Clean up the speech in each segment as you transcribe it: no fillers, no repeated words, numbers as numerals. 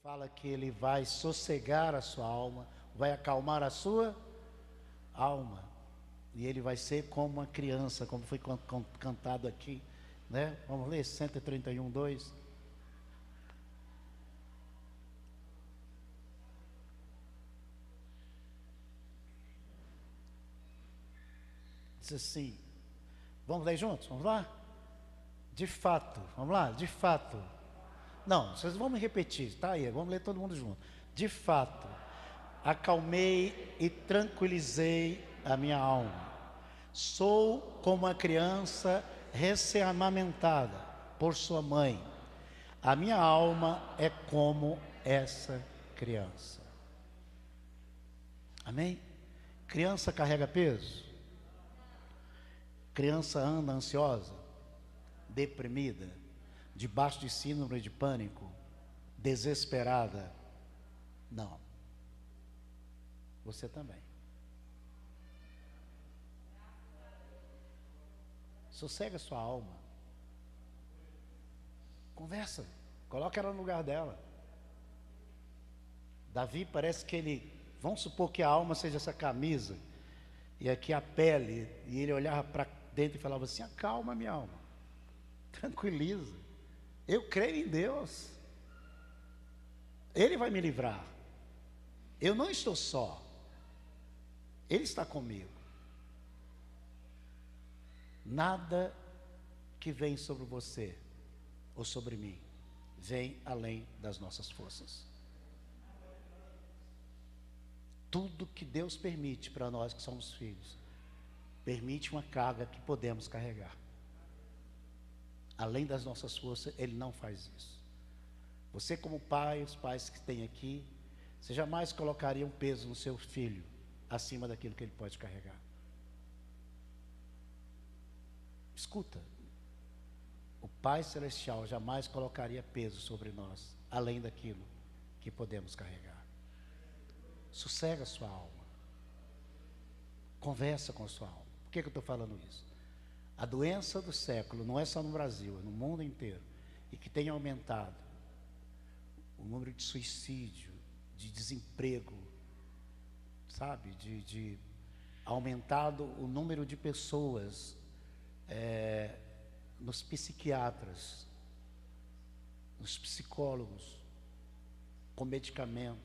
Fala que ele vai sossegar a sua alma, vai acalmar a sua alma. E ele vai ser como uma criança, como foi cantado aqui, né? Vamos ler 131, 2. Diz assim, vamos ler juntos? Vamos lá? De fato, vamos lá? De fato. Não, vocês vão me repetir, tá aí, vamos ler todo mundo junto. De fato, acalmei e tranquilizei a minha alma. Sou como uma criança recém-amamentada por sua mãe. A minha alma é como essa criança. Amém? Criança carrega peso? Criança anda ansiosa, deprimida, debaixo de síndrome de pânico, desesperada? Não. Você também. Sossega a sua alma. Conversa. Coloca ela no lugar dela. Davi parece que ele, vamos supor que a alma seja essa camisa, e aqui a pele, e ele olhava para dentro e falava assim: acalma minha alma, tranquiliza, eu creio em Deus, Ele vai me livrar, eu não estou só, Ele está comigo. Nada que vem sobre você ou sobre mim vem além das nossas forças. Tudo que Deus permite para nós que somos filhos, permite uma carga que podemos carregar. Além das nossas forças, Ele não faz isso. Você como pai, os pais que tem aqui, você jamais colocaria um peso no seu filho acima daquilo que ele pode carregar. Escuta, o Pai Celestial jamais colocaria peso sobre nós, além daquilo que podemos carregar. Sossega a sua alma. Conversa com a sua alma. Por que eu estou falando isso? A doença do século não é só no Brasil, é no mundo inteiro, e que tem aumentado o número de suicídio, de desemprego, sabe, de aumentado o número de pessoas nos psiquiatras, nos psicólogos, com medicamento,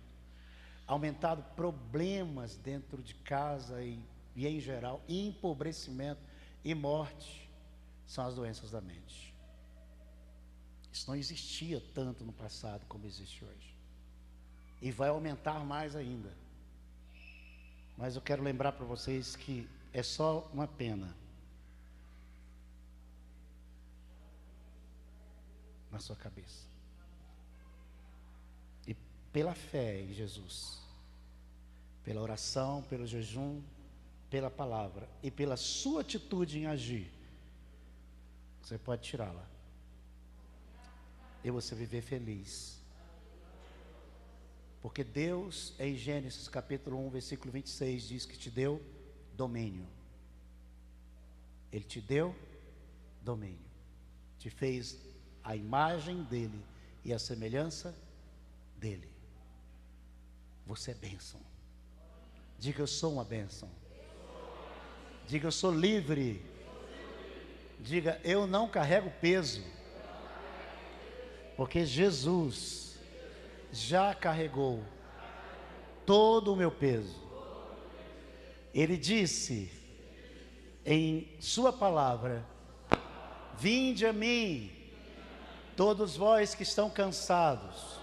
aumentado problemas dentro de casa e em geral, empobrecimento e morte, são as doenças da mente. Isso não existia tanto no passado como existe hoje, e vai aumentar mais ainda. Mas eu quero lembrar para vocês que é só uma pena na sua cabeça, e pela fé em Jesus, pela oração, pelo jejum, pela palavra e pela sua atitude em agir, você pode tirá-la e você viver feliz. Porque Deus, em Gênesis capítulo 1, versículo 26, diz que te deu domínio. Ele te deu domínio, te fez a imagem dele e a semelhança dele. Você é bênção. Diga: eu sou uma bênção. Diga: eu sou livre. Diga: eu não carrego peso, porque Jesus já carregou todo o meu peso. Ele disse em sua palavra: vinde a mim, todos vós que estão cansados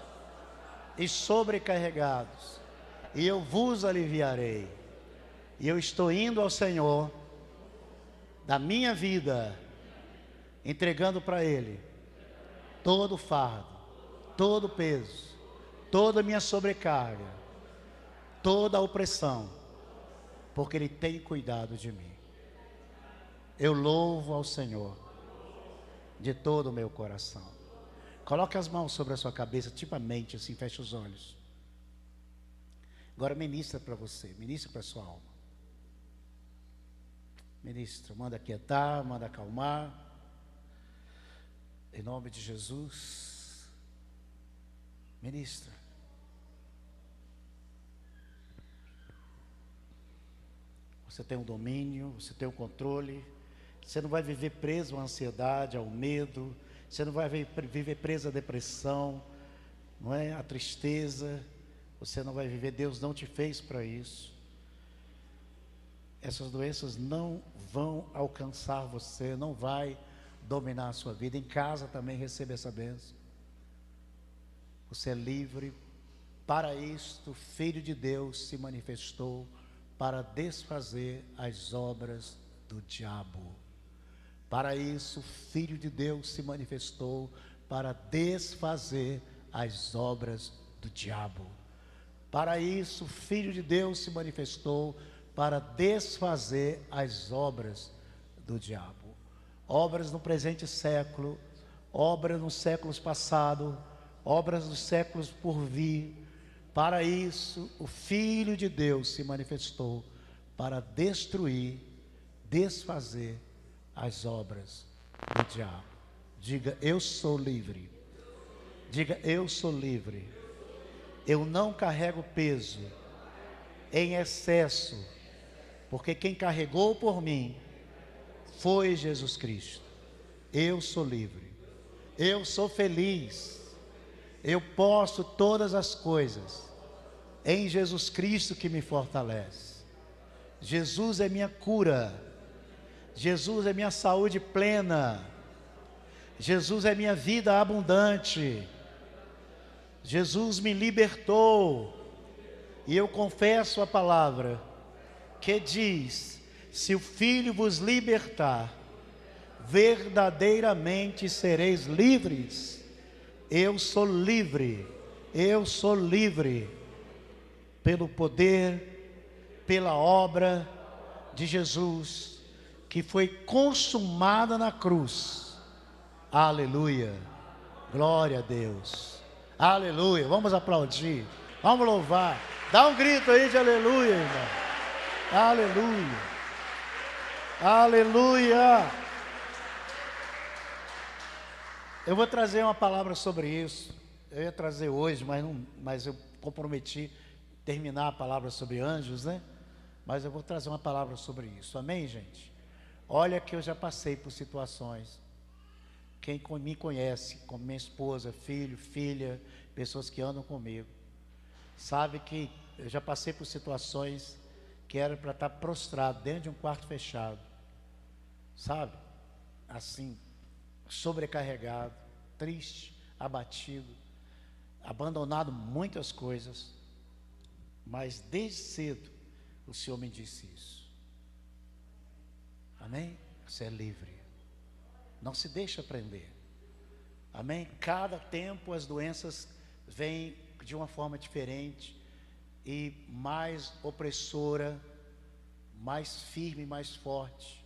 e sobrecarregados, e eu vos aliviarei. E eu estou indo ao Senhor da minha vida, entregando para Ele todo o fardo, todo o peso, toda a minha sobrecarga, toda a opressão, porque Ele tem cuidado de mim. Eu louvo ao Senhor de todo o meu coração. Coloque as mãos sobre a sua cabeça, tipo a mente, assim, feche os olhos. Agora ministra para você, ministra para a sua alma. Ministra, manda aquietar, manda acalmar. Em nome de Jesus. Ministra. você tem o domínio, você tem o controle. Você não vai viver preso à ansiedade, ao medo. Você não vai viver preso à depressão, não é? À tristeza. Você não vai viver, Deus não te fez para isso. Essas doenças não vão alcançar você, não vai dominar a sua vida. Em casa também receba essa bênção. Você é livre. Para isto, o Filho de Deus se manifestou para desfazer as obras do diabo. Para isso, o Filho de Deus se manifestou para desfazer as obras do diabo. Para isso, o Filho de Deus se manifestou para desfazer as obras do diabo. Obras no presente século, obras nos séculos passados, obras dos séculos por vir. Para isso, o Filho de Deus se manifestou para destruir, desfazer as obras do diabo. Diga, eu sou livre. Diga, eu sou livre. Eu não carrego peso em excesso, porque quem carregou por mim foi Jesus Cristo. Eu sou livre. Eu sou feliz. Eu posso todas as coisas em Jesus Cristo que me fortalece. Jesus é minha cura. Jesus é minha saúde plena. Jesus é minha vida abundante. Jesus me libertou. E eu confesso a palavra que diz: se o Filho vos libertar, verdadeiramente sereis livres. Eu sou livre, eu sou livre, pelo poder, pela obra de Jesus, que foi consumada na cruz. Aleluia, glória a Deus, aleluia. Vamos aplaudir, vamos louvar, dá um grito aí de aleluia, irmão. Aleluia, aleluia. Eu vou trazer uma palavra sobre isso. Eu ia trazer hoje, mas eu comprometi terminar a palavra sobre anjos, né? Mas eu vou trazer uma palavra sobre isso. Amém, gente? Olha que eu já passei por situações. Quem me conhece, como minha esposa, filho, filha, pessoas que andam comigo, sabe que eu já passei por situações que era para estar prostrado dentro de um quarto fechado, sabe? Assim, sobrecarregado, triste, abatido, abandonado muitas coisas, mas desde cedo o Senhor me disse isso. Amém? Você é livre, não se deixa prender. Amém? Cada tempo as doenças vêm de uma forma diferente e mais opressora, mais firme, mais forte.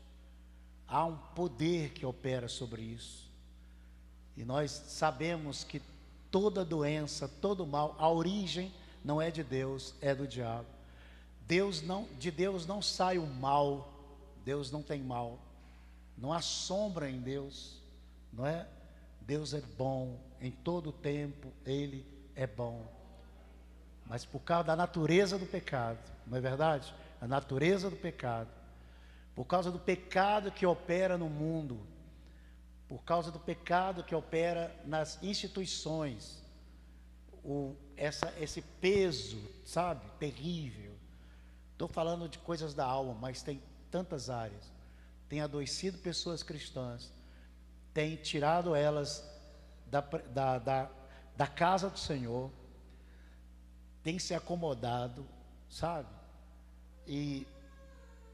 Há um poder que opera sobre isso. E nós sabemos que toda doença, todo mal, a origem não é de Deus, é do diabo. De Deus não sai o mal. Deus não tem mal. Não há sombra em Deus, não é? Deus é bom em todo o tempo, Ele é bom. Mas por causa da natureza do pecado, não é verdade? A natureza do pecado, por causa do pecado que opera no mundo, por causa do pecado que opera nas instituições, esse peso, sabe, terrível. Estou falando de coisas da alma, mas tem tantas áreas. Tem adoecido pessoas cristãs, tem tirado elas da casa do Senhor, tem se acomodado, sabe? E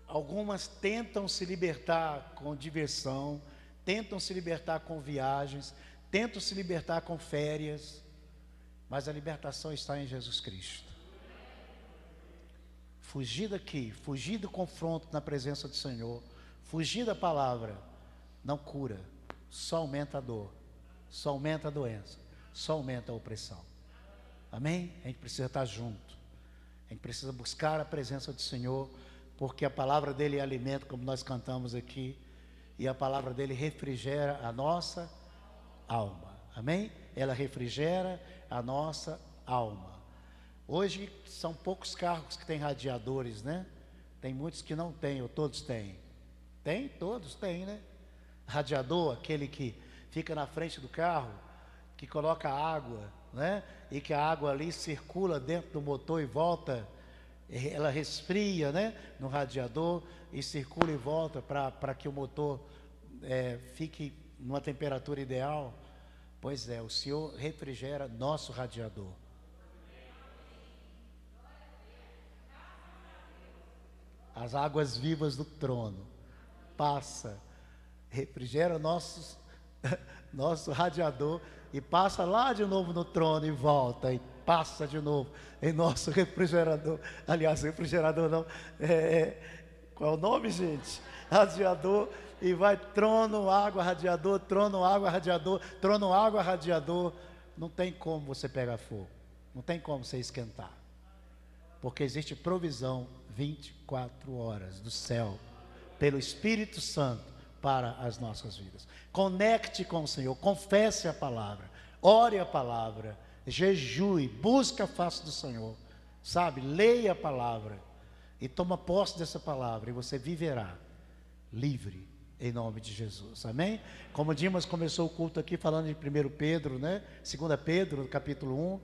algumas tentam se libertar com diversão, tentam se libertar com viagens, tentam se libertar com férias, mas a libertação está em Jesus Cristo. Fugir daqui, fugir do confronto na presença do Senhor, fugir da palavra, não cura, só aumenta a dor, só aumenta a doença, só aumenta a opressão. Amém? A gente precisa estar junto, a gente precisa buscar a presença do Senhor, porque a palavra dele é alimento, como nós cantamos aqui, e a palavra dele refrigera a nossa alma. Amém? Ela refrigera a nossa alma. Hoje são poucos carros que têm radiadores, né? Tem muitos que não têm, ou todos têm. Tem? Todos têm, né? Radiador, aquele que fica na frente do carro, que coloca água, né? E que a água ali circula dentro do motor e volta, ela resfria, né? No radiador e circula e volta para que o motor fique numa temperatura ideal. Pois é, o Senhor refrigera nosso radiador. As águas vivas do trono passa, refrigera nosso radiador e passa lá de novo no trono e volta e passa de novo em nosso refrigerador. Aliás, refrigerador não, qual é o nome, gente? Radiador. E vai trono, água, radiador, trono, água, radiador, trono, água, radiador. Não tem como você pegar fogo, não tem como você esquentar, porque existe provisão 24 horas do céu, pelo Espírito Santo, para as nossas vidas. Conecte com o Senhor, confesse a palavra, ore a palavra, jejue, busque a face do Senhor, sabe? Leia a palavra e toma posse dessa palavra e você viverá livre em nome de Jesus, amém? Como Dimas começou o culto aqui falando de 1 Pedro, né? 2 Pedro, capítulo 1,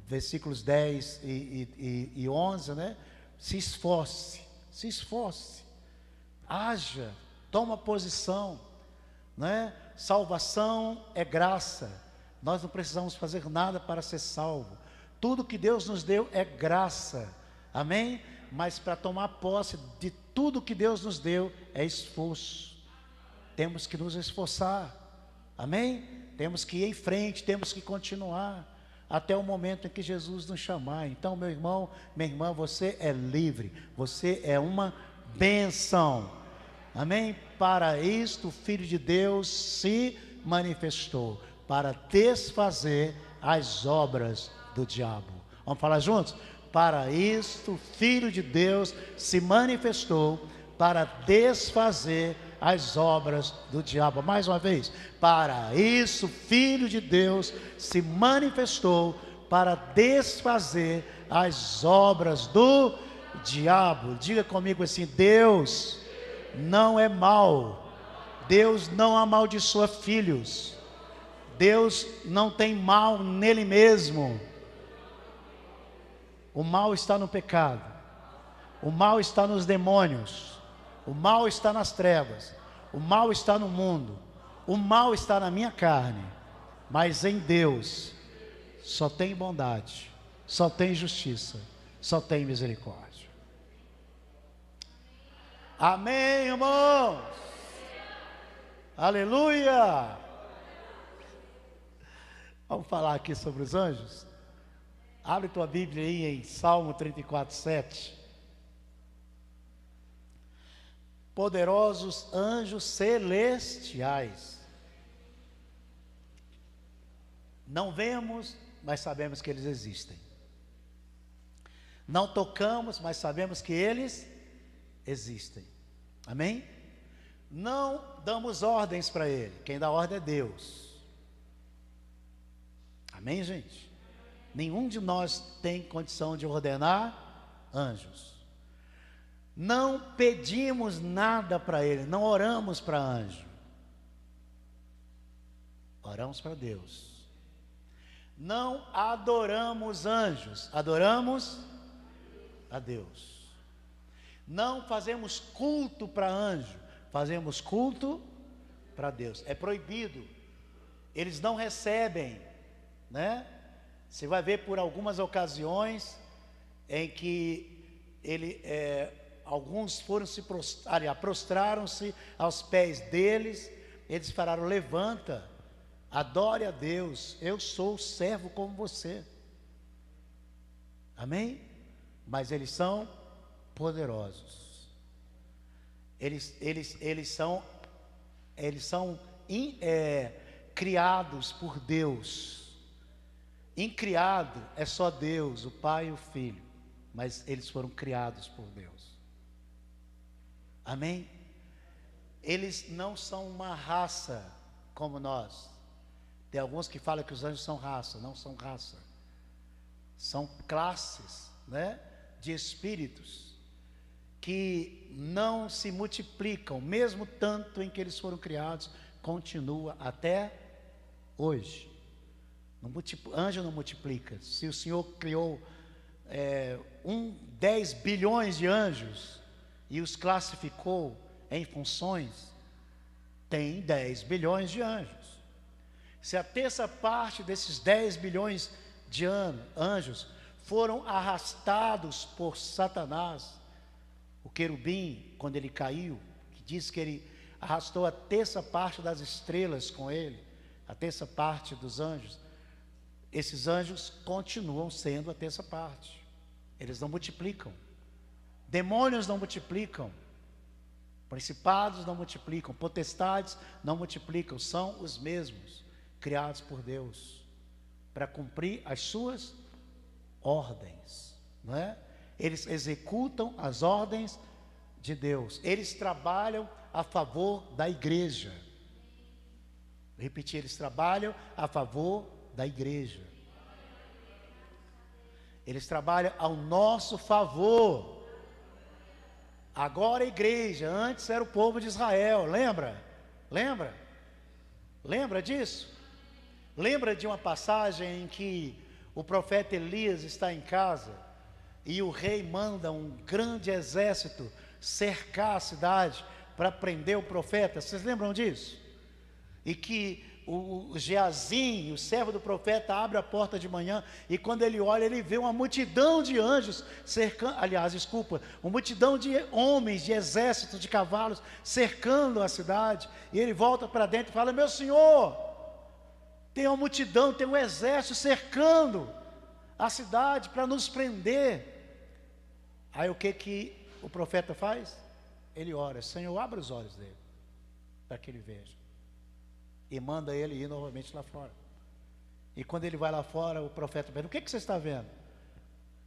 versículos 10 e 11, né? Se esforce, haja, toma posição, né? Salvação é graça, nós não precisamos fazer nada para ser salvo, tudo que Deus nos deu é graça, amém? Mas para tomar posse de tudo que Deus nos deu é esforço, temos que nos esforçar, amém? Temos que ir em frente, temos que continuar, até o momento em que Jesus nos chamar. Então, meu irmão, minha irmã, você é livre, você é uma bênção, amém? Para isto o Filho de Deus se manifestou, para desfazer as obras do diabo. Vamos falar juntos? Para isto o Filho de Deus se manifestou, para desfazer as obras do diabo. Mais uma vez, para isso o Filho de Deus se manifestou, para desfazer as obras do diabo. Diga comigo assim: Deus não é mau, Deus não amaldiçoa filhos, Deus não tem mal nele mesmo. O mal está no pecado, o mal está nos demônios, o mal está nas trevas, o mal está no mundo, o mal está na minha carne, mas em Deus só tem bondade, só tem justiça, só tem misericórdia. Amém, irmãos? Aleluia! Vamos falar aqui sobre os anjos? Abre tua Bíblia aí em Salmo 34, 7. Poderosos anjos celestiais. Não vemos, mas sabemos que eles existem. Não tocamos, mas sabemos que eles existem. Amém? Não damos ordens para ele. Quem dá ordem é Deus. Amém, gente? Nenhum de nós tem condição de ordenar anjos. Não pedimos nada para ele, não oramos para anjo. Oramos para Deus. Não adoramos anjos, adoramos a Deus. Não fazemos culto para anjo, fazemos culto para Deus. É proibido. Eles não recebem, né? Você vai ver por algumas ocasiões em que alguns foram se prostraram-se aos pés deles. Eles falaram: levanta, adore a Deus, eu sou servo como você. Amém? Mas eles são poderosos. Eles são criados por Deus. Incriado é só Deus, o Pai e o Filho, mas eles foram criados por Deus. Amém? Eles não são uma raça como nós. Tem alguns que falam que os anjos são raça. Não são raça, são classes, né, de espíritos que não se multiplicam, mesmo tanto em que eles foram criados, continua até hoje. Anjo não multiplica. Se o Senhor criou 10 bilhões de anjos e os classificou em funções, tem 10 bilhões de anjos. Se a terça parte desses 10 bilhões de anjos foram arrastados por Satanás, o querubim, quando ele caiu, que diz que ele arrastou a terça parte das estrelas com ele, a terça parte dos anjos, esses anjos continuam sendo a terça parte. Eles não multiplicam. Demônios não multiplicam. Principados não multiplicam. Potestades não multiplicam. São os mesmos, criados por Deus, para cumprir as suas ordens, não é? Eles executam as ordens de Deus. Eles trabalham a favor da igreja. Vou repetir, eles trabalham a favor da igreja. Eles trabalham ao nosso favor. Agora a igreja, antes era o povo de Israel, lembra? Lembra disso? Lembra de uma passagem em que o profeta Elias está em casa e o rei manda um grande exército cercar a cidade para prender o profeta? Vocês lembram disso? E que o Geazim, o servo do profeta, abre a porta de manhã e quando ele olha, ele vê uma multidão de anjos cercando, uma multidão de homens, de exércitos, de cavalos cercando a cidade. E ele volta para dentro e fala: meu senhor, tem uma multidão, tem um exército cercando a cidade para nos prender. Aí o que o profeta faz? Ele ora: Senhor, abre os olhos dele para que ele veja. E manda ele ir novamente lá fora. E quando ele vai lá fora, o profeta pergunta: o que você está vendo?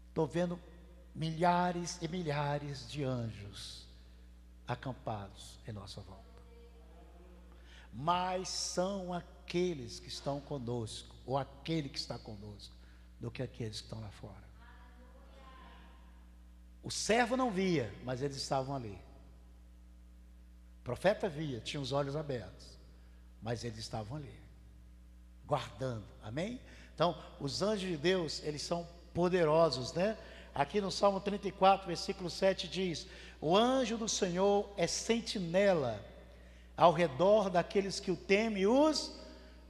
Estou vendo milhares e milhares de anjos acampados em nossa volta. Mas são aqueles que estão conosco, ou aquele que está conosco, do que aqueles que estão lá fora. O servo não via, mas eles estavam ali. O profeta via, tinha os olhos abertos, mas eles estavam ali, guardando, amém? Então, os anjos de Deus, eles são poderosos, né? Aqui no Salmo 34, versículo 7 diz: o anjo do Senhor é sentinela ao redor daqueles que o temem e os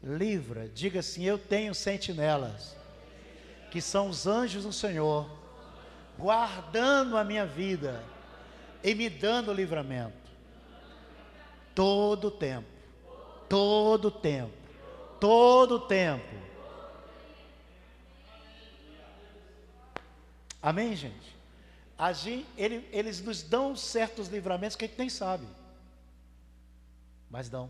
livra. Diga assim: eu tenho sentinelas, que são os anjos do Senhor, guardando a minha vida e me dando livramento, todo o tempo. Todo tempo, todo tempo. Amém, gente? Eles nos dão certos livramentos que a gente nem sabe, mas dão.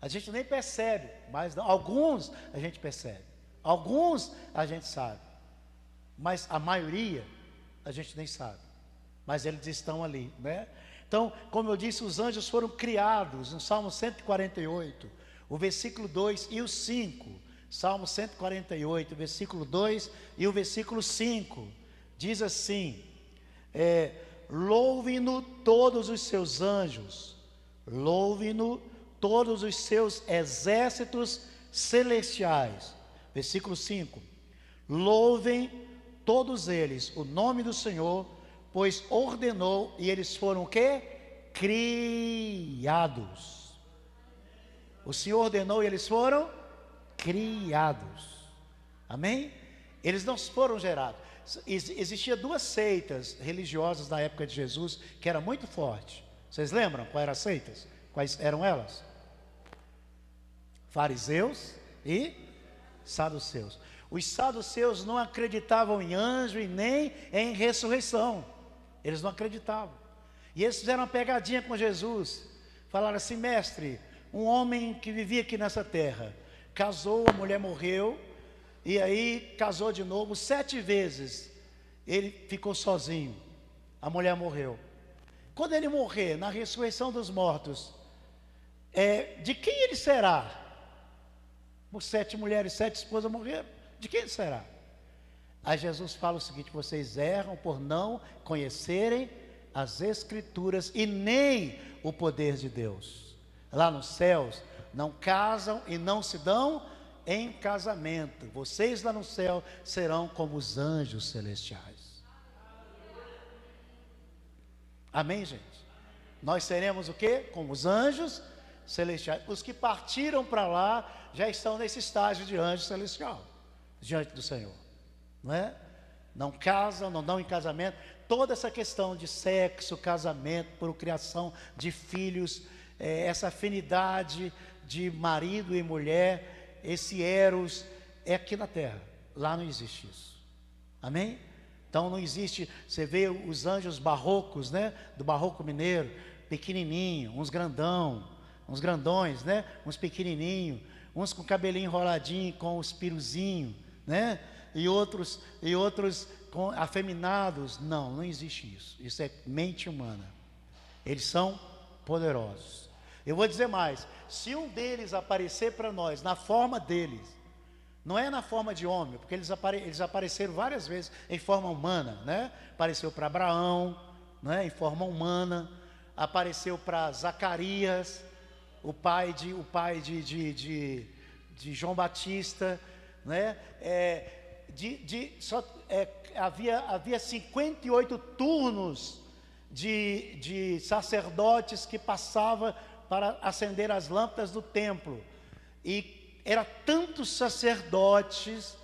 A gente nem percebe, mas dão. Alguns a gente percebe, alguns a gente sabe, mas a maioria a gente nem sabe, mas eles estão ali, né? Então, como eu disse, os anjos foram criados no Salmo 148, o versículo 2 e o 5. Salmo 148, versículo 2 e o versículo 5. Diz assim: louve-no todos os seus anjos, louve-no todos os seus exércitos celestiais. Versículo 5. Louvem todos eles o nome do Senhor, pois ordenou e eles foram o quê? Criados. O Senhor ordenou e eles foram criados. Amém? Eles não foram gerados. Existia duas seitas religiosas na época de Jesus que era muito forte. Vocês lembram quais eram as seitas? Quais eram elas? Fariseus e saduceus. Os saduceus não acreditavam em anjo e nem em ressurreição. Eles não acreditavam. E eles fizeram uma pegadinha com Jesus. Falaram assim: mestre, um homem que vivia aqui nessa terra, casou, a mulher morreu, e aí casou de novo 7 vezes. Ele ficou sozinho, a mulher morreu. Quando ele morrer, na ressurreição dos mortos, de quem ele será? Por 7 mulheres, 7 esposas morreram. De quem ele será? Aí Jesus fala o seguinte: vocês erram por não conhecerem as Escrituras e nem o poder de Deus. Lá nos céus não casam e não se dão em casamento. Vocês lá no céu serão como os anjos celestiais. Amém, gente? Nós seremos o quê? Como os anjos celestiais. Os que partiram para lá já estão nesse estágio de anjo celestial, diante do Senhor, não é? Não casam, não dão em casamento. Toda essa questão de sexo, casamento, procriação de filhos, essa afinidade de marido e mulher, esse eros, é aqui na terra. Lá não existe isso. Amém? Então não existe. Você vê os anjos barrocos, né? Do barroco mineiro, pequenininho, uns grandão, uns grandões, né? Uns pequenininho, uns com cabelinho enroladinho, com os piruzinhos, né? E outros com afeminados. Não existe isso. Isso é mente humana. Eles são poderosos. Eu vou dizer mais: se um deles aparecer para nós na forma deles, não é na forma de homem, porque eles apareceram várias vezes em forma humana, né? Apareceu para Abraão, né? Em forma humana. Apareceu para Zacarias, o pai de João Batista, né? Havia 58 turnos de sacerdotes que passavam para acender as lâmpadas do templo, e era tantos sacerdotes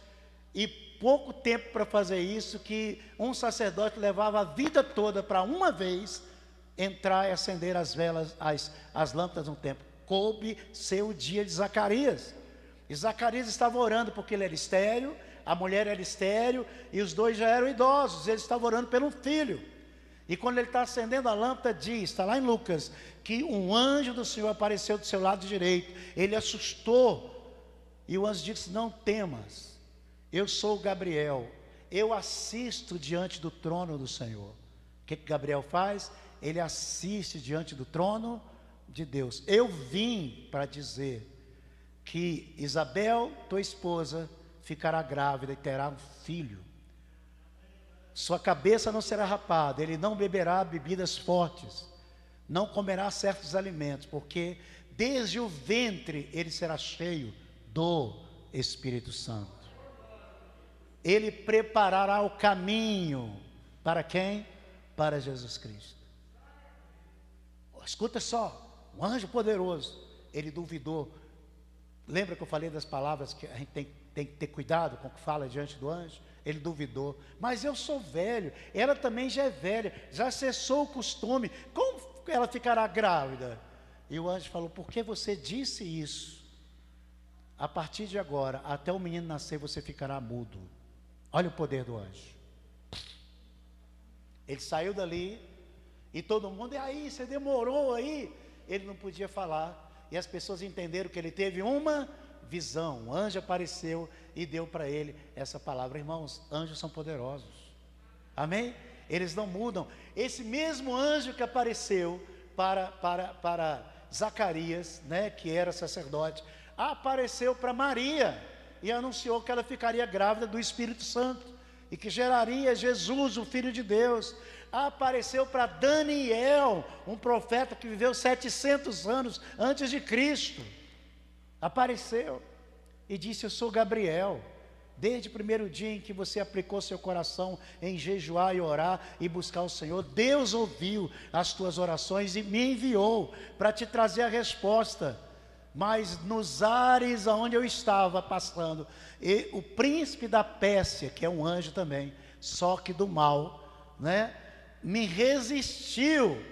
e pouco tempo para fazer isso, que um sacerdote levava a vida toda para uma vez entrar e acender as velas, as lâmpadas no templo. Coube ser o dia de Zacarias, e Zacarias estava orando porque ele era estéril, a mulher era estéril, e os dois já eram idosos. Ele estava orando pelo filho, e quando ele está acendendo a lâmpada, diz, está lá em Lucas, que um anjo do Senhor apareceu do seu lado direito. Ele assustou, e o anjo disse: não temas, eu sou Gabriel, eu assisto diante do trono do Senhor. O que Gabriel faz? Ele assiste diante do trono de Deus. Eu vim para dizer que Isabel, tua esposa, ficará grávida e terá um filho. Sua cabeça não será rapada, ele não beberá bebidas fortes, não comerá certos alimentos, porque desde o ventre ele será cheio do Espírito Santo. Ele preparará o caminho para quem? Para Jesus Cristo. Escuta só, um anjo poderoso, ele duvidou. Lembra que eu falei das palavras que a gente tem que ter cuidado com o que fala diante do anjo? Ele duvidou. Mas eu sou velho, ela também já é velha, já cessou o costume, como ela ficará grávida? E o anjo falou: por que você disse isso? A partir de agora, até o menino nascer, você ficará mudo. Olha o poder do anjo. Ele saiu dali, e todo mundo: e aí, você demorou aí? Ele não podia falar, e as pessoas entenderam que ele teve uma visão. Um anjo apareceu e deu para ele essa palavra. Irmãos, anjos são poderosos. Amém? Eles não mudam. Esse mesmo anjo que apareceu para Zacarias, né, que era sacerdote, apareceu para Maria e anunciou que ela ficaria grávida do Espírito Santo e que geraria Jesus, o Filho de Deus. Apareceu para Daniel, um profeta que viveu 700 anos antes de Cristo. Apareceu e disse: eu sou Gabriel. Desde o primeiro dia em que você aplicou seu coração em jejuar e orar e buscar o Senhor, Deus ouviu as tuas orações e me enviou para te trazer a resposta. Mas nos ares aonde eu estava passando, e o príncipe da Pérsia, que é um anjo também, só que do mal, né, me resistiu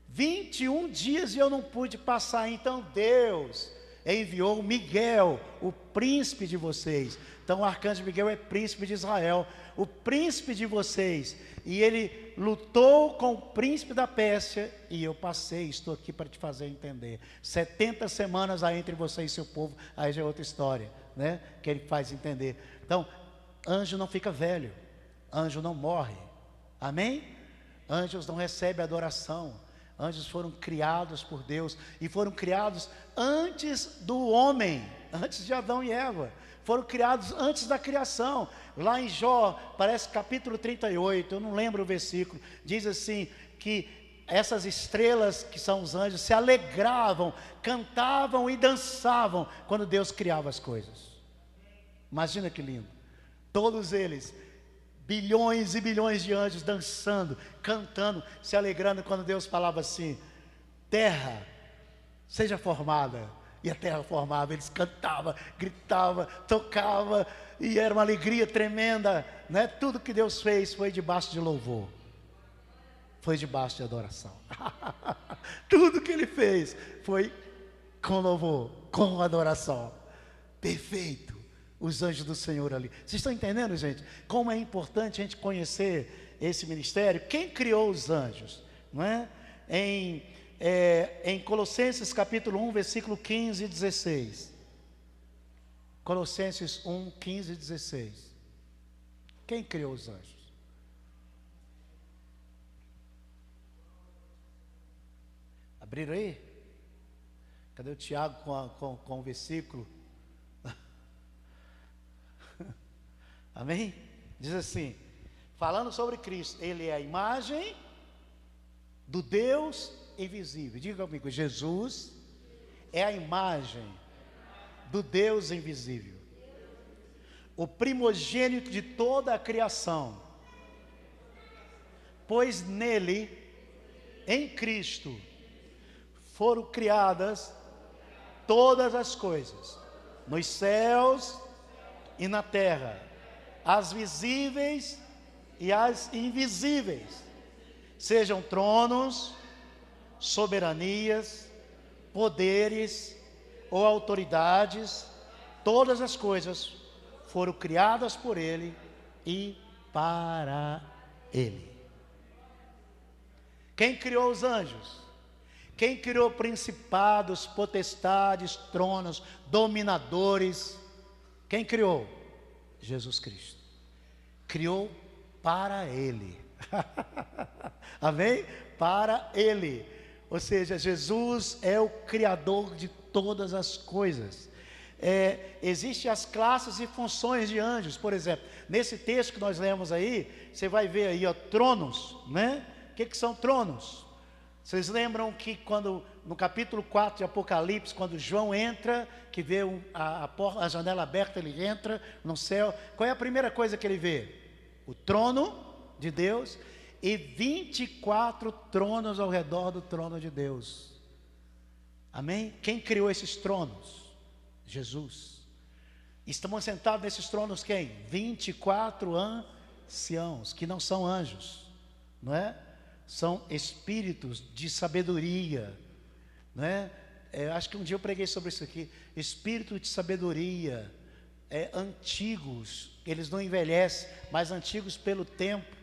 21 dias e eu não pude passar. Então Deus enviou Miguel, o príncipe de vocês. Então o arcanjo Miguel é príncipe de Israel, o príncipe de vocês, e ele lutou com o príncipe da Pérsia, e eu passei. Estou aqui para te fazer entender. 70 semanas há entre você e seu povo. Aí já é outra história, né, que ele faz entender. Então, anjo não fica velho, anjo não morre. Amém? Anjos não recebem adoração, Anjos foram criados por Deus e foram criados antes do homem, antes de Adão e Eva. Foram criados antes da criação. Lá em Jó, parece capítulo 38, eu não lembro o versículo, diz assim, que essas estrelas que são os anjos se alegravam, cantavam e dançavam quando Deus criava as coisas. Imagina que lindo. Todos eles, bilhões e bilhões de anjos dançando, cantando, se alegrando quando Deus falava assim: terra, seja formada. E a terra formava, eles cantavam, gritavam, tocavam, e era uma alegria tremenda, né? Tudo que Deus fez foi debaixo de louvor, foi debaixo de adoração. Tudo que Ele fez foi com louvor, com adoração. Perfeito, os anjos do Senhor ali. Vocês estão entendendo, gente? Como é importante a gente conhecer esse ministério? Quem criou os anjos? Não é? Em Colossenses capítulo 1, versículo 15 e 16. Colossenses 1, 15 e 16. Quem criou os anjos? Abriram aí? Cadê o Tiago com o versículo? Amém? Diz assim, falando sobre Cristo, Ele é a imagem do Deus invisível. Diga comigo, Jesus é a imagem do Deus invisível, o primogênito de toda a criação, pois nele, em Cristo, foram criadas todas as coisas, nos céus e na terra, as visíveis e as invisíveis, sejam tronos, soberanias, poderes ou autoridades, todas as coisas foram criadas por Ele e para Ele. Quem criou os anjos? Quem criou principados, potestades, tronos, dominadores? Quem criou? Jesus Cristo. Criou para Ele. Amém? Para Ele. Ou seja, Jesus é o Criador de todas as coisas. Existem as classes e funções de anjos. Por exemplo, nesse texto que nós lemos aí, você vai ver aí, ó, tronos, né? O que são tronos? Vocês lembram que quando, no capítulo 4 de Apocalipse, quando João entra, que vê a janela aberta, ele entra no céu, qual é a primeira coisa que ele vê? O trono de Deus e 24 tronos ao redor do trono de Deus. Amém? Quem criou esses tronos? Jesus. Estamos sentados nesses tronos quem? 24 anciãos, que não são anjos, não é? São espíritos de sabedoria, não é? Acho que um dia eu preguei sobre isso aqui. Espírito de sabedoria, antigos, eles não envelhecem, mas antigos pelo tempo,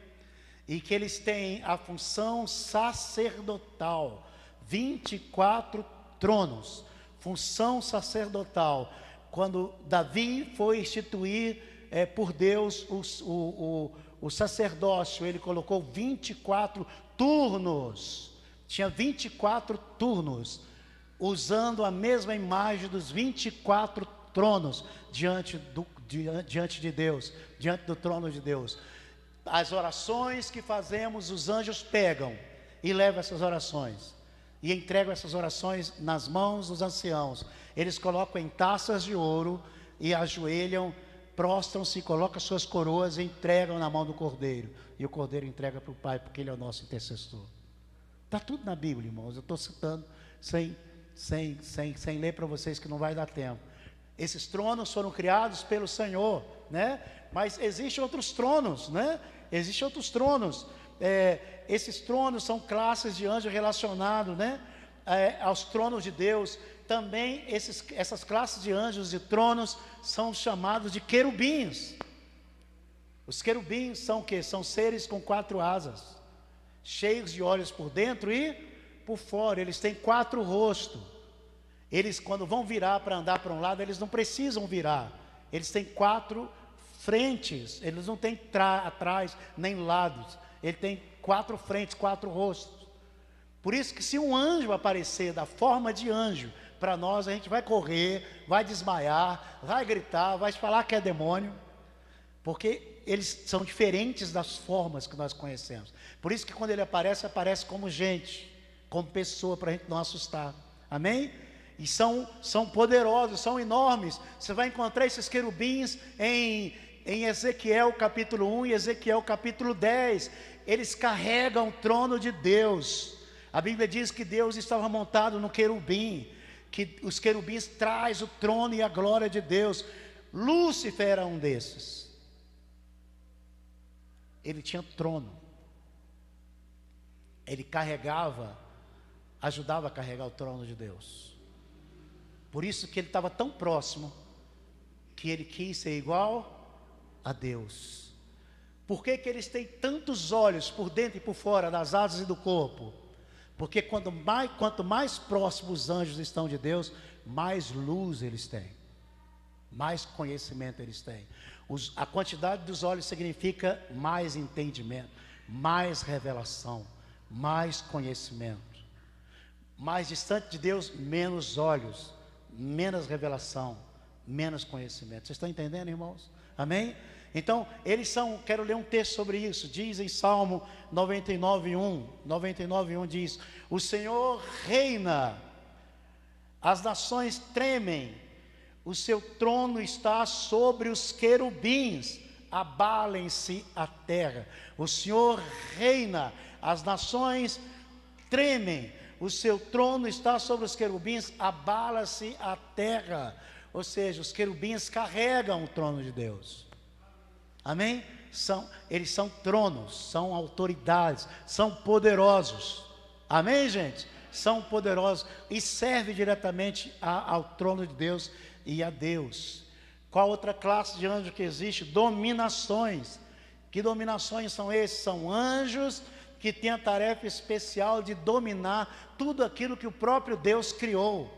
e que eles têm a função sacerdotal. 24 tronos, função sacerdotal. Quando Davi foi instituir por Deus o sacerdócio, ele colocou 24 turnos, tinha 24 turnos, usando a mesma imagem dos 24 tronos diante de Deus, diante do trono de Deus. As orações que fazemos, os anjos pegam e levam essas orações e entregam essas orações nas mãos dos anciãos. Eles colocam em taças de ouro e ajoelham, prostram-se, colocam suas coroas e entregam na mão do Cordeiro, e o Cordeiro entrega para o Pai, porque Ele é o nosso intercessor. Está tudo na Bíblia, irmãos. Eu estou citando sem ler para vocês, que não vai dar tempo. Esses tronos foram criados pelo Senhor, né? Mas existem outros tronos, né? Existem outros tronos. Esses tronos são classes de anjos relacionados, né? Aos tronos de Deus. Também essas classes de anjos e tronos são chamados de querubins. Os querubins são o quê? São seres com 4 asas, cheios de olhos por dentro e por fora. Eles têm 4 rostos. Eles, quando vão virar para andar para um lado, eles não precisam virar. Eles têm 4 frentes. Eles não têm atrás nem lados. Ele tem 4 frentes, 4 rostos. Por isso que se um anjo aparecer da forma de anjo para nós, a gente vai correr, vai desmaiar, vai gritar, vai falar que é demônio, porque eles são diferentes das formas que nós conhecemos. Por isso que quando ele aparece, aparece como gente, como pessoa, para a gente não assustar. Amém? E são poderosos, são enormes. Você vai encontrar esses querubins em Ezequiel capítulo 1 e Ezequiel capítulo 10. Eles carregam o trono de Deus. A Bíblia diz que Deus estava montado no querubim, que os querubins trazem o trono e a glória de Deus. Lúcifer era um desses. Ele tinha trono. Ele carregava, ajudava a carregar o trono de Deus. Por isso que ele estava tão próximo, que ele quis ser igual a Deus. Por que que eles têm tantos olhos por dentro e por fora das asas e do corpo? Porque quanto mais próximos os anjos estão de Deus, mais luz eles têm, mais conhecimento eles têm. A quantidade dos olhos significa mais entendimento, mais revelação, mais conhecimento. Mais distante de Deus, menos olhos, menos revelação, menos conhecimento. Vocês estão entendendo, irmãos? Amém? Então, eles são, quero ler um texto sobre isso, diz em Salmo 99:1 diz: o Senhor reina, as nações tremem, o seu trono está sobre os querubins, abalem-se a terra. O Senhor reina, as nações tremem, o seu trono está sobre os querubins, abala-se a terra. Ou seja, os querubins carregam o trono de Deus. Amém? Eles são tronos, são autoridades, são poderosos. Amém, gente? São poderosos e servem diretamente ao trono de Deus e a Deus. Qual outra classe de anjo que existe? Dominações. Que dominações são esses? São anjos que têm a tarefa especial de dominar tudo aquilo que o próprio Deus criou,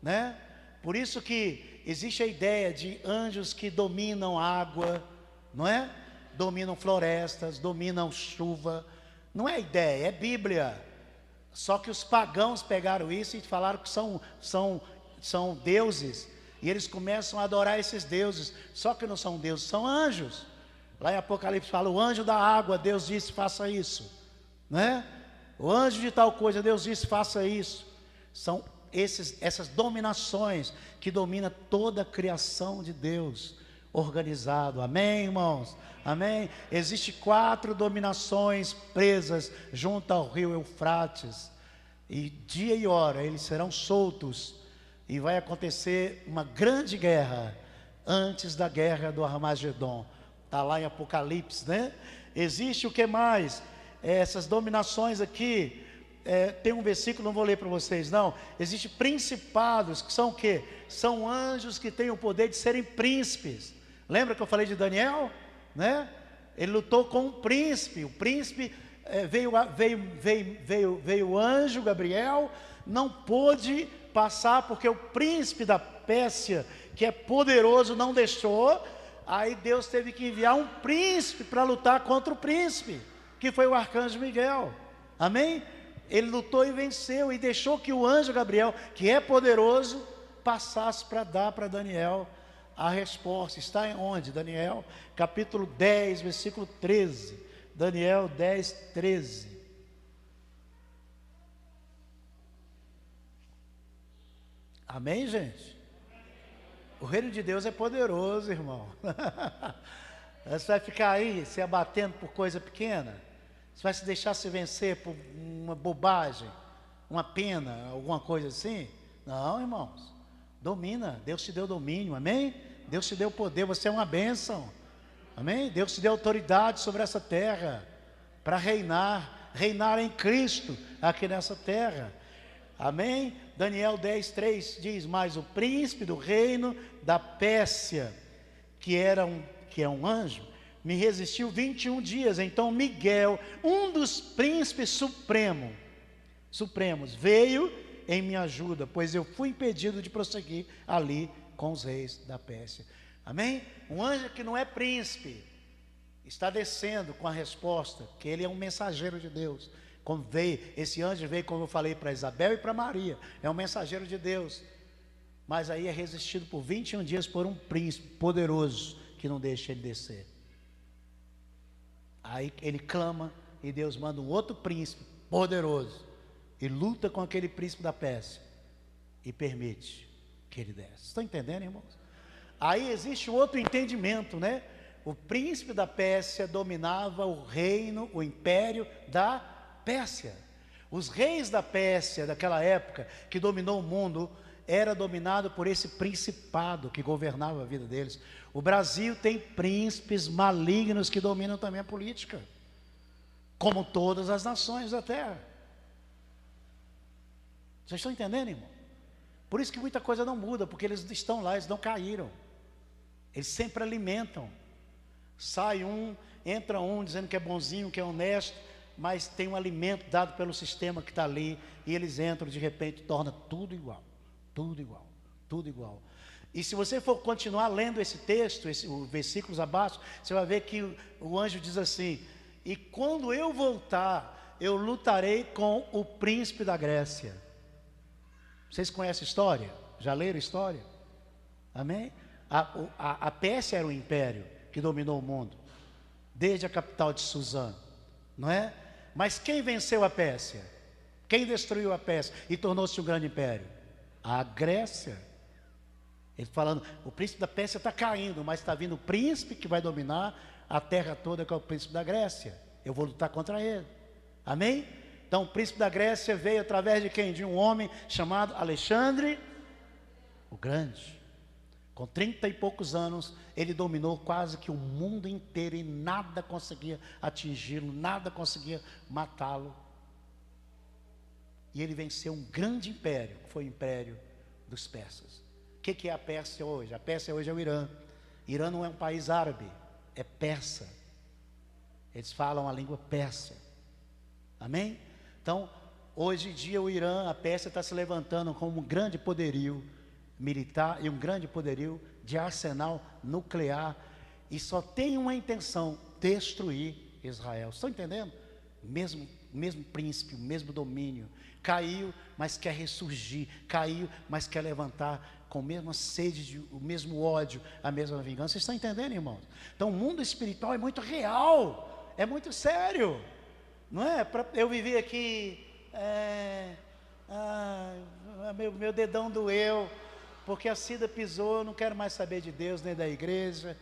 né? Por isso que existe a ideia de anjos que dominam água, não é? Dominam florestas, dominam chuva. Não é ideia, é Bíblia. Só que os pagãos pegaram isso e falaram que são deuses, e eles começam a adorar esses deuses. Só que não são deuses, são anjos. Lá em Apocalipse fala: o anjo da água, Deus disse faça isso, né? O anjo de tal coisa, Deus disse faça isso. São essas dominações que dominam toda a criação de Deus organizado. Amém, irmãos? Amém? Existem 4 dominações presas junto ao rio Eufrates, e dia e hora eles serão soltos, e vai acontecer uma grande guerra antes da guerra do Armagedon. Está lá em Apocalipse, né? Existe o que mais? Essas dominações aqui, tem um versículo, não vou ler para vocês não. Existem principados, que são o quê? São anjos que têm o poder de serem príncipes. Lembra que eu falei de Daniel? Né? Ele lutou com um príncipe. O príncipe veio o anjo Gabriel, não pôde passar porque o príncipe da Pérsia, que é poderoso, não deixou. Aí Deus teve que enviar um príncipe para lutar contra o príncipe, que foi o arcanjo Miguel. Amém? Ele lutou e venceu, e deixou que o anjo Gabriel, que é poderoso, passasse para dar para Daniel a resposta. Está em onde? Daniel capítulo 10, versículo 13. Daniel 10, 13. Amém, gente? O reino de Deus é poderoso, irmão. Você vai ficar aí se abatendo por coisa pequena? Você vai se deixar se vencer por uma bobagem, uma pena, alguma coisa assim? Não, irmãos. Domina. Deus te deu domínio, amém? Deus te deu poder, você é uma bênção, amém? Deus te deu autoridade sobre essa terra, para reinar em Cristo aqui nessa terra, amém? Daniel 10, 3 diz: mas o príncipe do reino da Pérsia, que é um anjo, me resistiu 21 dias. Então Miguel, um dos príncipes supremos, veio em minha ajuda, pois eu fui impedido de prosseguir ali com os reis da Pérsia. Amém? Um anjo que não é príncipe está descendo com a resposta, que ele é um mensageiro de Deus, Como veio, esse anjo veio, como eu falei, para Isabel e para Maria. É um mensageiro de Deus. Mas aí é resistido por 21 dias por um príncipe poderoso que não deixa ele descer. Aí ele clama e Deus manda um outro príncipe poderoso e luta com aquele príncipe da Pérsia e permite que ele desça. Estão entendendo, irmãos? Aí existe outro entendimento, né? O príncipe da Pérsia dominava o reino, o império da Pérsia. Os reis da Pérsia daquela época, que dominou o mundo, era dominado por esse principado que governava a vida deles. O Brasil tem príncipes malignos que dominam também a política, como todas as nações da terra. Vocês estão entendendo, irmão? Por isso que muita coisa não muda, porque eles estão lá, eles não caíram. Eles sempre alimentam. Sai um, entra um dizendo que é bonzinho, que é honesto, mas tem um alimento dado pelo sistema que está ali, e eles entram, de repente torna tudo igual, tudo igual, tudo igual. E se você for continuar lendo esse texto, os versículos abaixo, você vai ver que o anjo diz assim: e quando eu voltar, eu lutarei com o príncipe da Grécia. Vocês conhecem a história? Já leram a história? Amém? A Pérsia era um império que dominou o mundo, desde a capital de Suzã, não é? Mas quem venceu a Pérsia? Quem destruiu a Pérsia e tornou-se um grande império? A Grécia. Ele falando, o príncipe da Pérsia está caindo, mas está vindo o príncipe que vai dominar a terra toda, que é o príncipe da Grécia. Eu vou lutar contra ele. Amém? Então o príncipe da Grécia veio através de quem? De um homem chamado Alexandre o Grande. Com 30 e poucos anos, ele dominou quase que o mundo inteiro e nada conseguia atingi-lo, nada conseguia matá-lo. E ele venceu um grande império, que foi o império dos persas. O que é a Pérsia hoje? A Pérsia hoje é o Irã. Irã não é um país árabe, é persa. Eles falam a língua persa. Amém? Então, hoje em dia o Irã, a Pérsia está se levantando como um grande poderio militar e um grande poderio de arsenal nuclear, e só tem uma intenção: destruir Israel. Estão entendendo? Mesmo príncipe, o mesmo domínio, caiu, mas quer ressurgir, caiu, mas quer levantar com a mesma sede, o mesmo ódio, a mesma vingança. Vocês estão entendendo, irmãos? Então o mundo espiritual é muito real, é muito sério, não é? Eu vivi aqui, meu dedão doeu, porque a Cida pisou, eu não quero mais saber de Deus nem da igreja,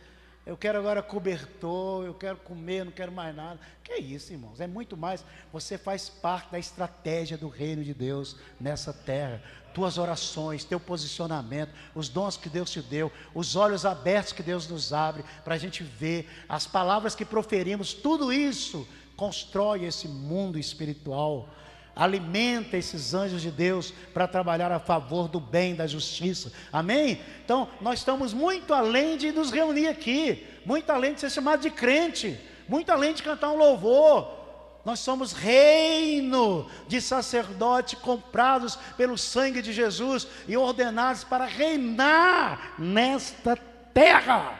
eu quero agora cobertor, eu quero comer, não quero mais nada. Que é isso, irmãos? É muito mais. Você faz parte da estratégia do reino de Deus nessa terra. Tuas orações, teu posicionamento, os dons que Deus te deu, os olhos abertos que Deus nos abre, para a gente ver, as palavras que proferimos, tudo isso constrói esse mundo espiritual. Alimenta esses anjos de Deus para trabalhar a favor do bem, da justiça. Amém? Então nós estamos muito além de nos reunir aqui, muito além de ser chamado de crente, muito além de cantar um louvor. Nós somos reino de sacerdotes comprados pelo sangue de Jesus e ordenados para reinar nesta terra.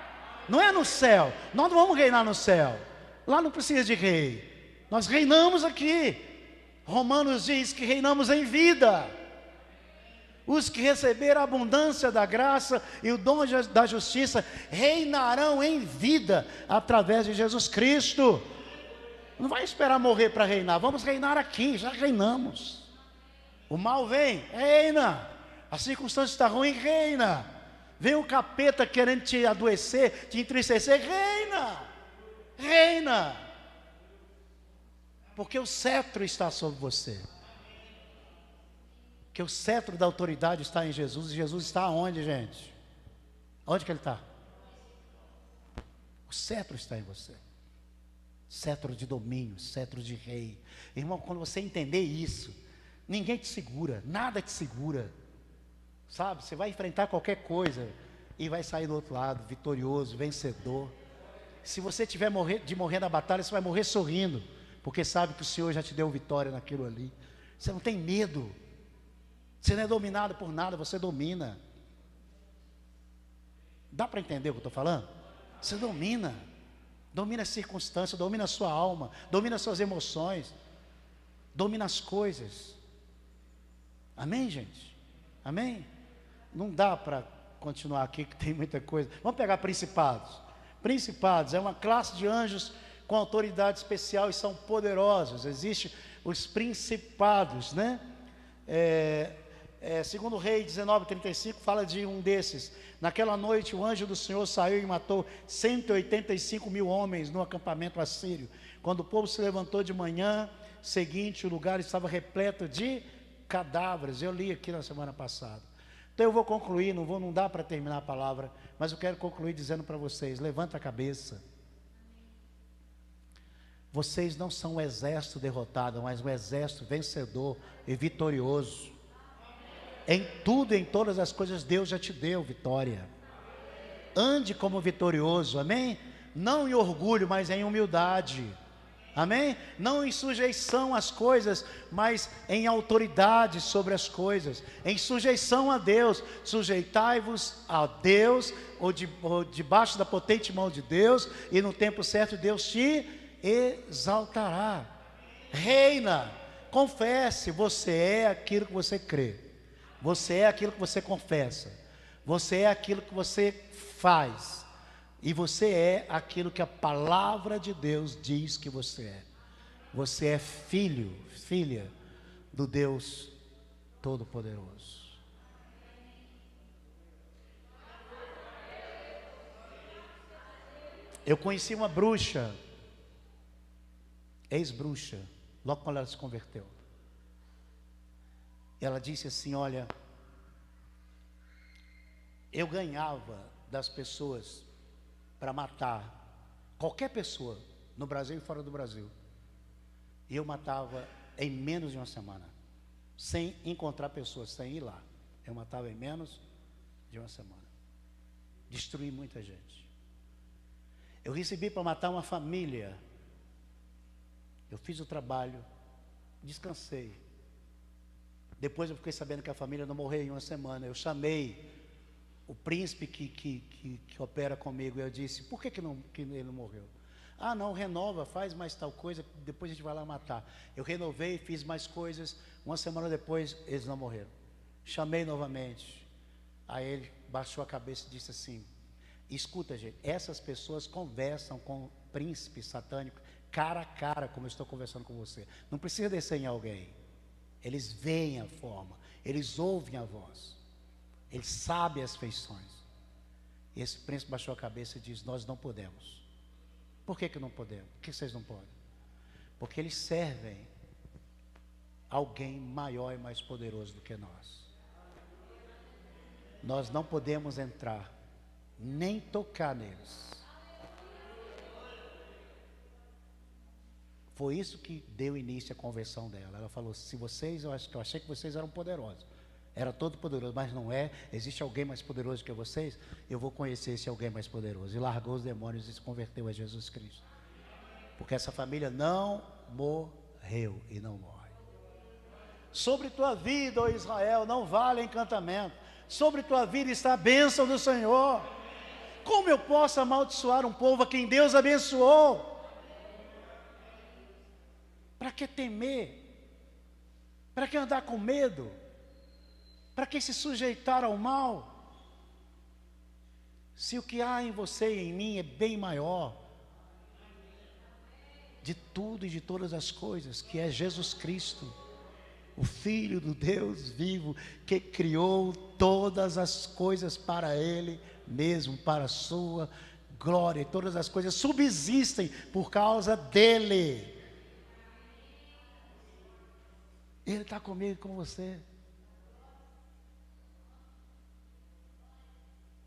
Não é no céu. Nós não vamos reinar no céu. Lá não precisa de rei. Nós reinamos aqui. Romanos diz que reinamos em vida. Os que receberam a abundância da graça e o dom da justiça reinarão em vida através de Jesus Cristo. Não vai esperar morrer para reinar. Vamos reinar aqui, já reinamos. O mal vem, reina. A circunstância está ruim, reina. Vem o capeta querendo te adoecer, te entristecer, reina. Reina. Porque o cetro está sobre você. Porque o cetro da autoridade está em Jesus. E Jesus está onde, gente? Onde que ele está? O cetro está em você. Cetro de domínio, cetro de rei. Irmão, quando você entender isso, ninguém te segura, nada te segura. Sabe, você vai enfrentar qualquer coisa e vai sair do outro lado, vitorioso, vencedor. Se você tiver de morrer na batalha, você vai morrer sorrindo, porque sabe que o Senhor já te deu vitória naquilo ali. Você não tem medo. Você não é dominado por nada, você domina. Dá para entender o que eu estou falando? Você domina. Domina as circunstâncias, domina a sua alma, domina as suas emoções. domina as coisas. Amém, gente? Amém? Não dá para continuar aqui, que tem muita coisa. Vamos pegar principados. Principados é uma classe de anjos com autoridade especial e são poderosos. Existem os principados, né? Segundo Reis 19:35 fala de um desses. Naquela noite o anjo do Senhor saiu e matou 185 mil homens no acampamento assírio. Quando o povo se levantou de manhã seguinte, o lugar estava repleto de cadáveres. Eu li aqui na semana passada. Então eu vou concluir, não dá para terminar a palavra, mas eu quero concluir dizendo para vocês: levanta a cabeça. Vocês não são um exército derrotado, mas um exército vencedor e vitorioso. Em tudo, em todas as coisas, Deus já te deu vitória. Ande como vitorioso, amém? Não em orgulho, mas em humildade, amém? Não em sujeição às coisas, mas em autoridade sobre as coisas, em sujeição a Deus. Sujeitai-vos a Deus, ou debaixo da potente mão de Deus, e no tempo certo Deus te exaltará. Reina, confesse, você é aquilo que você crê, você é aquilo que você confessa, você é aquilo que você faz, e você é aquilo que a palavra de Deus diz que você é. Você é filho, filha do Deus Todo-Poderoso. Eu conheci uma bruxa, ex-bruxa, logo quando ela se converteu. Ela disse assim: olha, eu ganhava das pessoas para matar qualquer pessoa, no Brasil e fora do Brasil, e eu matava em menos de uma semana, sem encontrar pessoas, sem ir lá. Eu matava em menos de uma semana. Destruí muita gente. Eu recebi para matar uma família. Eu fiz o trabalho, descansei. Depois eu fiquei sabendo que a família não morreu em uma semana. Eu chamei o príncipe que opera comigo, e eu disse: por que ele não morreu? Ah, não, renova, faz mais tal coisa, depois a gente vai lá matar. Eu renovei, fiz mais coisas. Uma semana depois eles não morreram. Chamei novamente. Aí ele baixou a cabeça e disse assim: escuta, gente, essas pessoas conversam com o príncipe satânico cara a cara, como eu estou conversando com você. Não precisa descer em alguém. Eles veem a forma, eles ouvem a voz, eles sabem as feições. E esse príncipe baixou a cabeça e disse: nós não podemos. Por que não podemos? Por que vocês não podem? Porque eles servem alguém maior e mais poderoso do que nós. Nós não podemos entrar, nem tocar neles. Foi isso que deu início à conversão dela. Ela falou: se vocês, eu achei que vocês eram poderosos, era todo poderoso, mas não é. Existe alguém mais poderoso que vocês? Eu vou conhecer esse alguém mais poderoso. E largou os demônios e se converteu a Jesus Cristo. Porque essa família não morreu e não morre. Sobre tua vida, ó Israel, não vale encantamento. Sobre tua vida está a bênção do Senhor. Como eu posso amaldiçoar um povo a quem Deus abençoou? Para que temer? Para que andar com medo? Para que se sujeitar ao mal? Se o que há em você e em mim é bem maior de tudo e de todas as coisas, que é Jesus Cristo, o Filho do Deus vivo, que criou todas as coisas para Ele mesmo, para a sua glória, e todas as coisas subsistem por causa dEle. Ele está comigo e com você.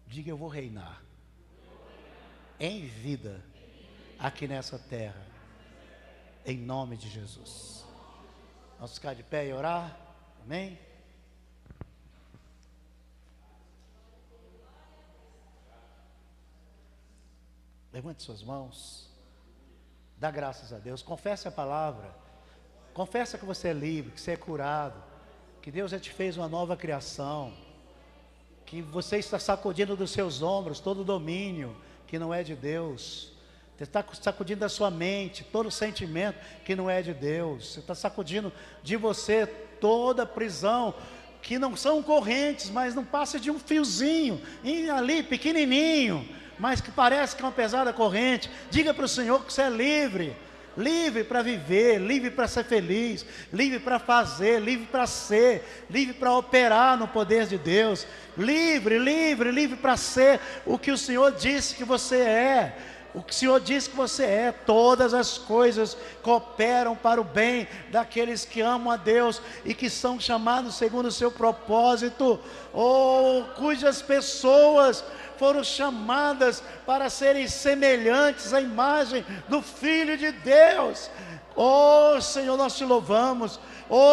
Diga: eu vou reinar em vida aqui nessa terra, em nome de Jesus. Vamos ficar de pé e orar? Amém? Levante suas mãos, dá graças a Deus, confesse a palavra, confessa que você é livre, que você é curado, que Deus já te fez uma nova criação, que você está sacudindo dos seus ombros todo domínio que não é de Deus, Você está sacudindo da sua mente todo sentimento que não é de Deus. Você está sacudindo de você toda prisão, que não são correntes, mas não passa de um fiozinho, ali pequenininho, mas que parece que é uma pesada corrente. Diga para o Senhor que você é livre. Livre para viver, livre para ser feliz, livre para fazer, livre para ser, livre para operar no poder de Deus, livre para ser o que o Senhor disse que você é. O que o Senhor disse que você é. Todas as coisas cooperam para o bem daqueles que amam a Deus e que são chamados segundo o seu propósito, cujas pessoas foram chamadas para serem semelhantes à imagem do Filho de Deus. Senhor, nós te louvamos.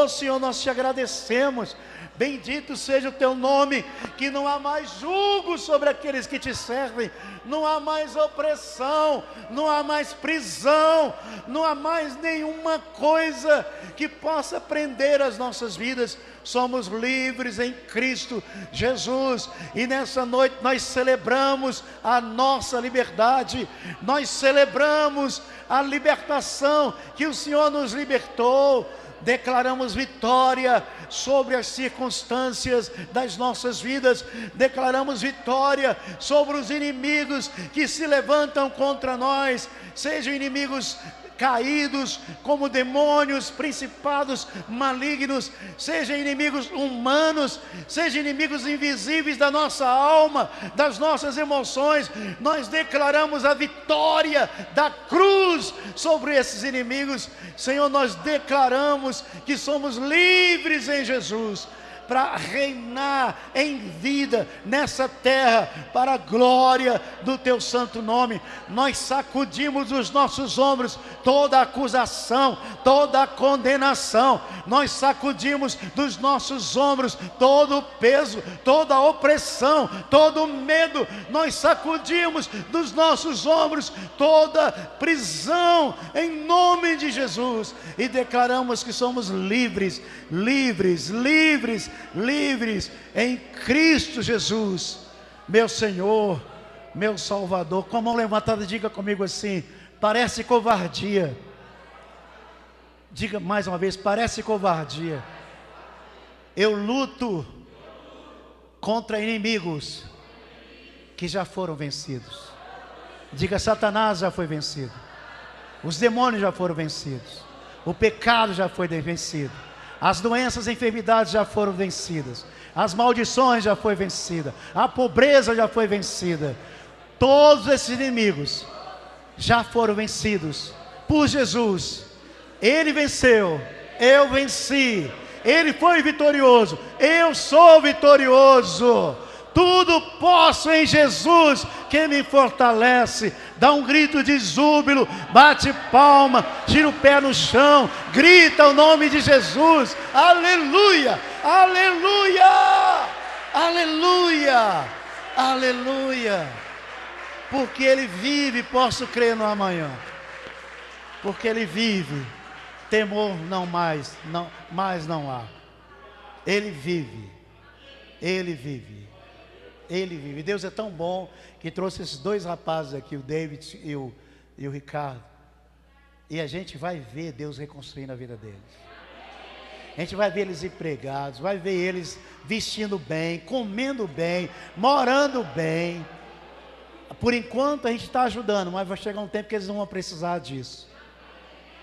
Senhor, nós te agradecemos. Bendito seja o teu nome, que não há mais jugo sobre aqueles que te servem, não há mais opressão, não há mais prisão, não há mais nenhuma coisa que possa prender as nossas vidas. Somos livres em Cristo Jesus, e nessa noite nós celebramos a nossa liberdade, nós celebramos a libertação que o Senhor nos libertou. Declaramos vitória sobre as circunstâncias das nossas vidas, declaramos vitória sobre os inimigos que se levantam contra nós, sejam inimigos caídos, como demônios, principados malignos, sejam inimigos humanos, sejam inimigos invisíveis da nossa alma, das nossas emoções. Nós declaramos a vitória da cruz sobre esses inimigos. Senhor, nós declaramos que somos livres em Jesus, para reinar em vida nessa terra, para a glória do teu santo nome. Nós sacudimos dos nossos ombros toda acusação, toda condenação. Nós sacudimos dos nossos ombros todo o peso, toda a opressão, todo o medo. Nós sacudimos dos nossos ombros toda prisão, em nome de Jesus, e declaramos que somos livres, livres, livres, livres em Cristo Jesus, meu Senhor, meu Salvador. Com a mão levantada, diga comigo assim: parece covardia. Diga mais uma vez: parece covardia. Eu luto contra inimigos que já foram vencidos. Diga: Satanás já foi vencido, os demônios já foram vencidos, o pecado já foi vencido, as doenças e enfermidades já foram vencidas, as maldições já foi vencida, a pobreza já foi vencida. Todos esses inimigos já foram vencidos por Jesus. Ele venceu, eu venci, ele foi vitorioso, eu sou vitorioso. Tudo posso em Jesus que me fortalece. Dá um grito de júbilo, bate palma, tira o pé no chão, grita o nome de Jesus. Aleluia, aleluia, aleluia, aleluia. Porque Ele vive, posso crer no amanhã. Porque Ele vive, temor não mais não há. Ele vive, Ele vive. Ele vive. Deus é tão bom que trouxe esses dois rapazes aqui, o David e o Ricardo. E a gente vai ver Deus reconstruindo a vida deles. A gente vai ver eles empregados, vai ver eles vestindo bem, comendo bem, morando bem. Por enquanto a gente está ajudando, mas vai chegar um tempo que eles não vão precisar disso.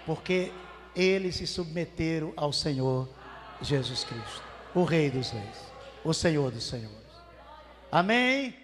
Porque eles se submeteram ao Senhor Jesus Cristo, o Rei dos Reis, o Senhor dos Senhores. Amém?